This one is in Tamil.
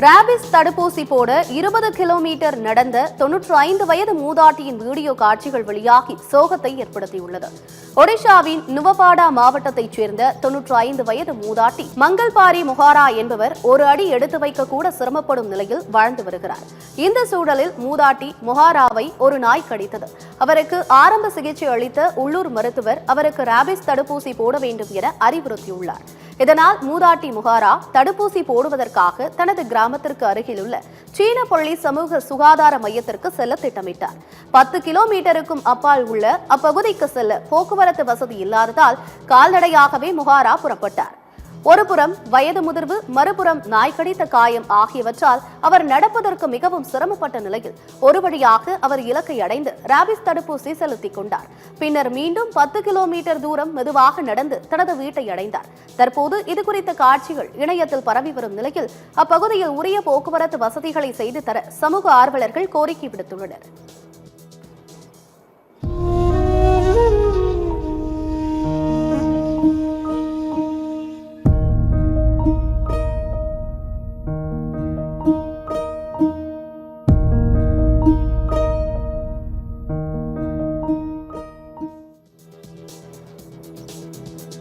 ராபிஸ் தடுப்பூசி போட 20 கிலோமீட்டர் நடந்த 95 வயது மூதாட்டியின் வீடியோ காட்சிகள் வெளியாகி சோகத்தை ஏற்படுத்தியுள்ளது. ஒடிஷாவின் நுவபாடா மாவட்டத்தைச் சேர்ந்த 95 வயது மூதாட்டி மங்கள்பாரி முகாரா என்பவர் ஒரு அடி எடுத்து வைக்க கூட சிரமப்படும் நிலையில் வாழ்ந்து வருகிறார். இந்த சூழலில் மூதாட்டி முகாராவை ஒரு நாய் கடித்தது. அவருக்கு ஆரம்ப சிகிச்சை அளித்த உள்ளூர் மருத்துவர் அவருக்கு ராபிஸ் தடுப்பூசி போட வேண்டும் என அறிவுறுத்தியுள்ளார். இதனால் மூதாட்டி முகாரா தடுப்பூசி போடுவதற்காக தனது கிராமத்திற்கு அருகிலுள்ள சீன பள்ளி சமூக சுகாதார மையத்திற்கு செல்ல திட்டமிட்டார். 10 கிலோமீட்டருக்கும் அப்பால் உள்ள அப்பகுதிக்கு செல்ல போக்குவரத்து வசதி இல்லாததால் கால்நடையாகவே முகாரா புறப்பட்டார். ஒருபுறம் வயது முதிர்வு, மறுபுறம் நாய் கடித்த காயம் ஆகியவற்றால் அவர் நடப்பதற்கு மிகவும் சிரமப்பட்ட நிலையில் ஒரு வழியாக அவர் இலக்கை அடைந்து ராபிஸ் தடுப்பூசி செலுத்திக் கொண்டார். பின்னர் மீண்டும் 10 கிலோமீட்டர் தூரம் மெதுவாக நடந்து தனது வீட்டை அடைந்தார். தற்போது இதுகுறித்த காட்சிகள் இணையத்தில் பரவி வரும் நிலையில் அப்பகுதியில் உரிய போக்குவரத்து வசதிகளை செய்து தர சமூக ஆர்வலர்கள் கோரிக்கை விடுத்துள்ளனர்.